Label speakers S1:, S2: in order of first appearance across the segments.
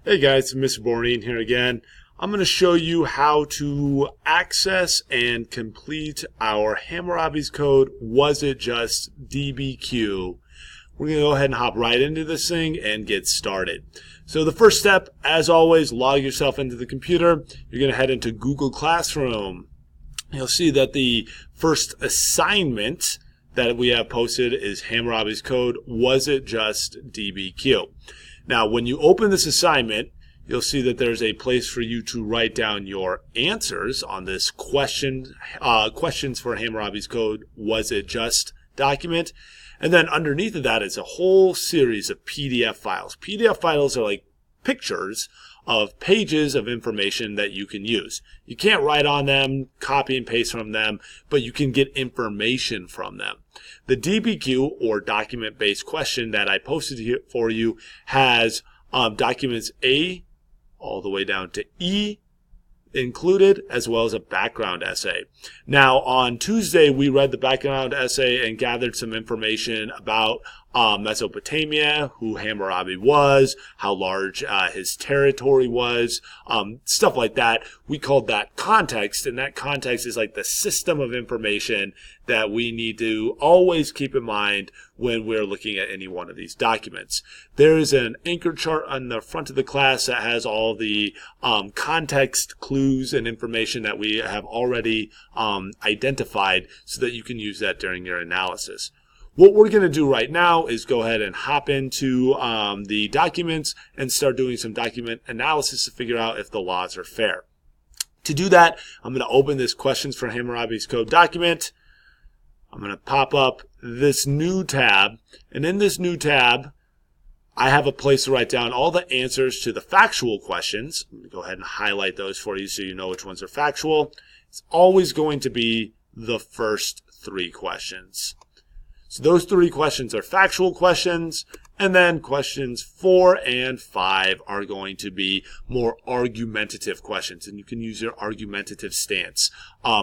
S1: Hey guys, Mr. Bourne here again. I'm going to show you how to access and complete our Hammurabi's code, Was It Just DBQ. We're going to go ahead and hop right into this thing and get started. So the first step, as always, log yourself into the computer. You're going to head into Google Classroom. You'll see that the first assignment that we have posted is Hammurabi's code, Was It Just DBQ. Now, when you open this assignment, you'll see that there's a place for you to write down your answers on this questions for Hammurabi's code, Was It Just document. And then underneath of that is a whole series of PDF files. PDF files are like pictures of pages of information that you can use. You can't write on them, copy and paste from them, but you can get information from them. The DBQ, or document-based question, that I posted here for you has documents A all the way down to E included, as well as a background essay. Now, on Tuesday, we read the background essay and gathered some information about Mesopotamia, who Hammurabi was, how large his territory was, stuff like that. We called that context, and that context is like the system of information that we need to always keep in mind when we're looking at any one of these documents. There is an anchor chart on the front of the class that has all the context clues and information that we have already identified so that you can use that during your analysis. What we're going to do right now is go ahead and hop into the documents and start doing some document analysis to figure out if the laws are fair. To do that, I'm going to open this questions for Hammurabi's code document. I'm going to pop up this new tab, and in this new tab, I have a place to write down all the answers to the factual questions. I'm going to go ahead and highlight those for you so you know which ones are factual. It's always going to be the first three questions. So those three questions are factual questions, and then questions 4 and 5 are going to be more argumentative questions, and you can use your argumentative stance.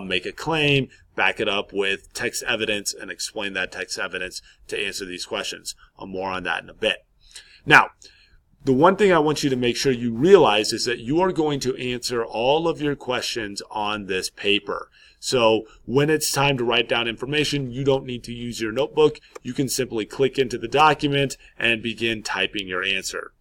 S1: Make a claim, back it up with text evidence, and explain that text evidence to answer these questions. More on that in a bit. Now, the one thing I want you to make sure you realize is that you are going to answer all of your questions on this paper. So when it's time to write down information, you don't need to use your notebook. You can simply click into the document and begin typing your answer.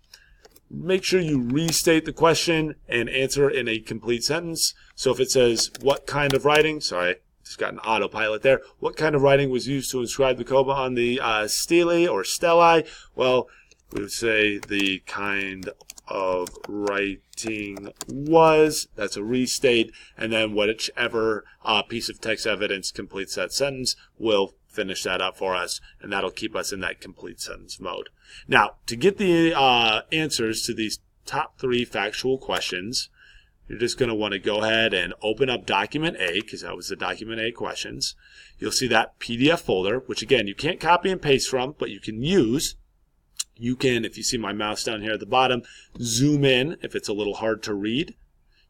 S1: Make sure you restate the question and answer in a complete sentence. So if it says, what kind of writing, sorry, just got an autopilot there. What kind of writing was used to inscribe the koba on the stele or stelae? Well, we would say the kind of writing was, that's a restate, and then whichever piece of text evidence completes that sentence will finish that up for us, and that'll keep us in that complete sentence mode. Now, to get the answers to these top 3 factual questions, you're just going to want to go ahead and open up document A, because that was the document A questions. You'll see that PDF folder, which again, you can't copy and paste from, but you can use. You can, if you see my mouse down here at the bottom, zoom in if it's a little hard to read.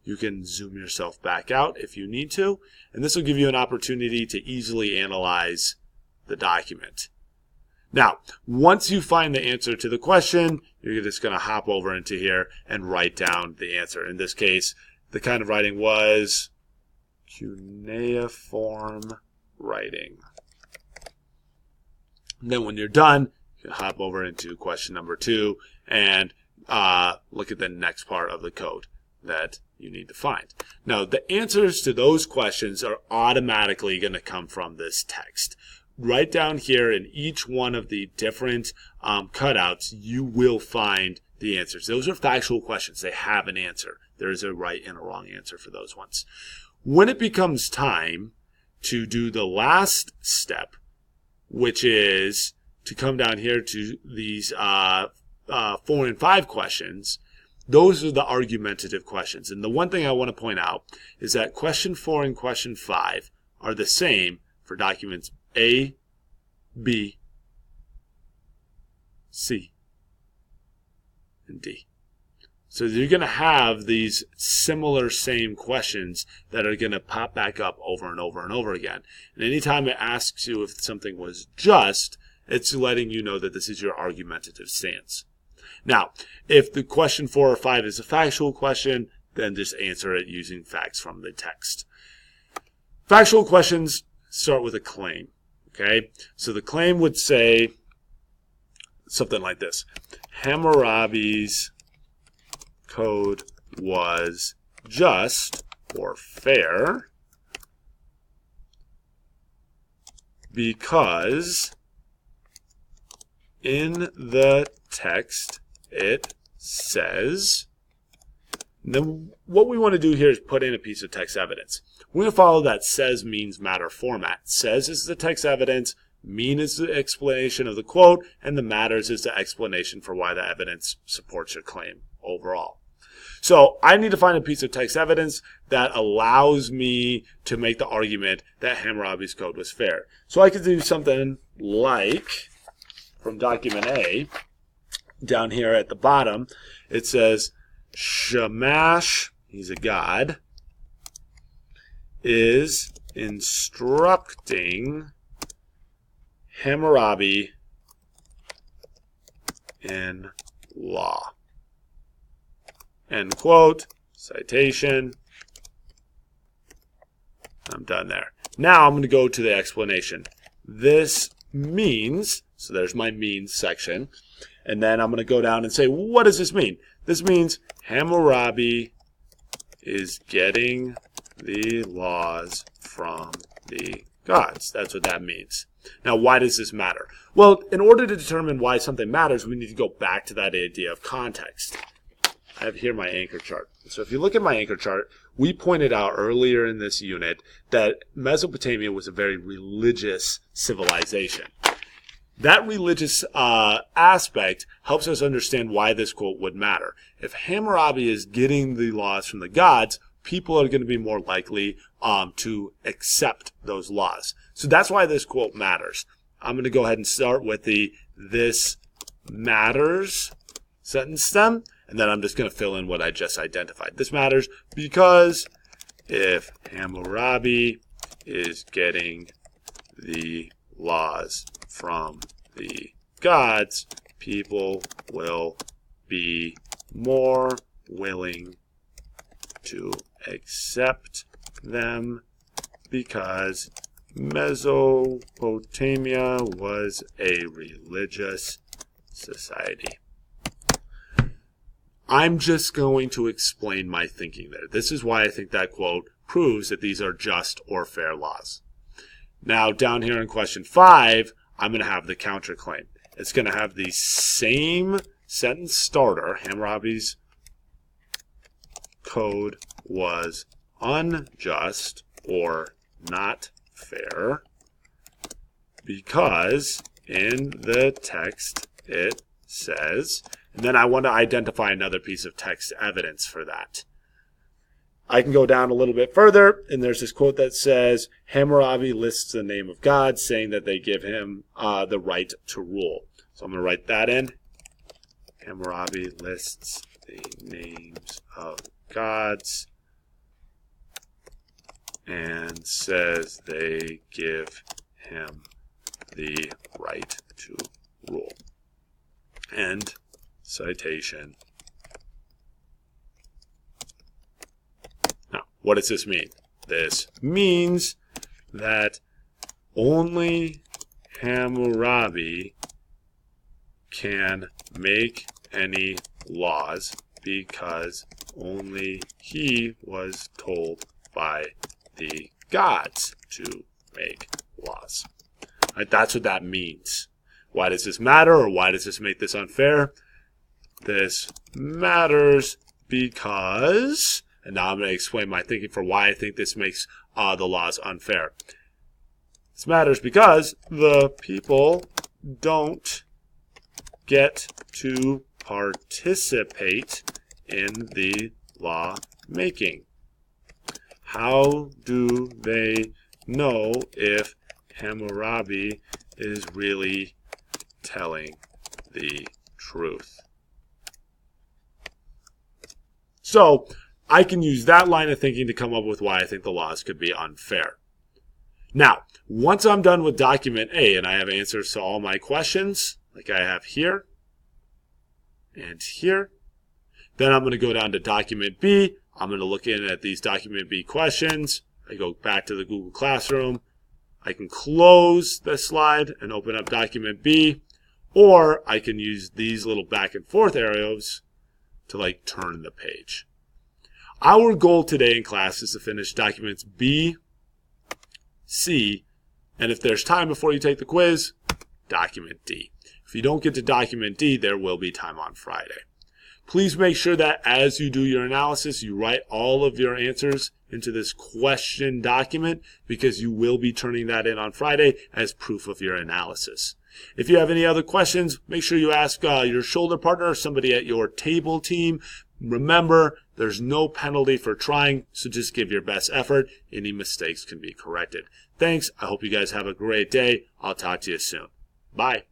S1: You can zoom yourself back out if you need to. And this will give you an opportunity to easily analyze the document. Now, once you find the answer to the question, you're just going to hop over into here and write down the answer. In this case, the kind of writing was cuneiform writing. And then when you're done, you can hop over into question number 2 and look at the next part of the code that you need to find. Now, the answers to those questions are automatically going to come from this text. Right down here in each one of the different cutouts, you will find the answers. Those are factual questions. They have an answer. There is a right and a wrong answer for those ones. When it becomes time to do the last step, which is to come down here to these 4 and 5 questions, those are the argumentative questions. And the one thing I want to point out is that question 4 and question 5 are the same for documents A, B, C, and D. So you're going to have these similar same questions that are going to pop back up over and over and over again. And anytime it asks you if something was just, it's letting you know that this is your argumentative stance. Now, if the question 4 or 5 is a factual question, then just answer it using facts from the text. Factual questions start with a claim. Okay, so the claim would say something like this: Hammurabi's code was just or fair because in the text it says. Then what we want to do here is put in a piece of text evidence. We're going to follow that says means matter format. Says is the text evidence, mean is the explanation of the quote, and the matters is the explanation for why the evidence supports your claim overall. So I need to find a piece of text evidence that allows me to make the argument that Hammurabi's code was fair. So I could do something like, from document A, down here at the bottom, it says, Shamash, he's a god, is instructing Hammurabi in law. End quote, citation. I'm done there. Now I'm going to go to the explanation. This means, so there's my means section, and then I'm going to go down and say, what does this mean? This means Hammurabi is getting the laws from the gods. That's what that means. Now, why does this matter? Well, in order to determine why something matters, we need to go back to that idea of context. I have here my anchor chart. So if you look at my anchor chart, we pointed out earlier in this unit that Mesopotamia was a very religious civilization. That religious aspect helps us understand why this quote would matter. If Hammurabi is getting the laws from the gods, people are going to be more likely to accept those laws. So that's why this quote matters. I'm going to go ahead and start with the this matters sentence stem, and then I'm just going to fill in what I just identified. This matters because if Hammurabi is getting the laws from the gods, people will be more willing to accept them because Mesopotamia was a religious society. I'm just going to explain my thinking there. This is why I think that quote proves that these are just or fair laws. Now, down here in question 5, I'm going to have the counterclaim. It's going to have the same sentence starter. Hammurabi's code was unjust or not fair because in the text it says, and then I want to identify another piece of text evidence for that. I can go down a little bit further, and there's this quote that says, Hammurabi lists the name of God, saying that they give him the right to rule. So I'm going to write that in. Hammurabi lists the names of gods and says they give him the right to rule. End citation. Now, what does this mean? This means that only Hammurabi can make any laws because only he was told by the gods to make laws. Right, that's what that means. Why does this matter, or why does this make this unfair? This matters because, and now I'm going to explain my thinking for why I think this makes the laws unfair. This matters because the people don't get to participate in the law making. How do they know if Hammurabi is really telling the truth? So I can use that line of thinking to come up with why I think the laws could be unfair. Now, once I'm done with document A and I have answers to all my questions, like I have here, and here. Then I'm going to go down to document B. I'm going to look in at these document B questions. I go back to the Google Classroom. I can close the slide and open up document B, or I can use these little back and forth arrows to like turn the page. Our goal today in class is to finish documents B, C, and if there's time before you take the quiz, document D. If you don't get to document D, there will be time on Friday. Please make sure that as you do your analysis, you write all of your answers into this question document, because you will be turning that in on Friday as proof of your analysis. If you have any other questions, make sure you ask your shoulder partner or somebody at your table team. Remember, there's no penalty for trying, so just give your best effort. Any mistakes can be corrected. Thanks. I hope you guys have a great day. I'll talk to you soon. Bye.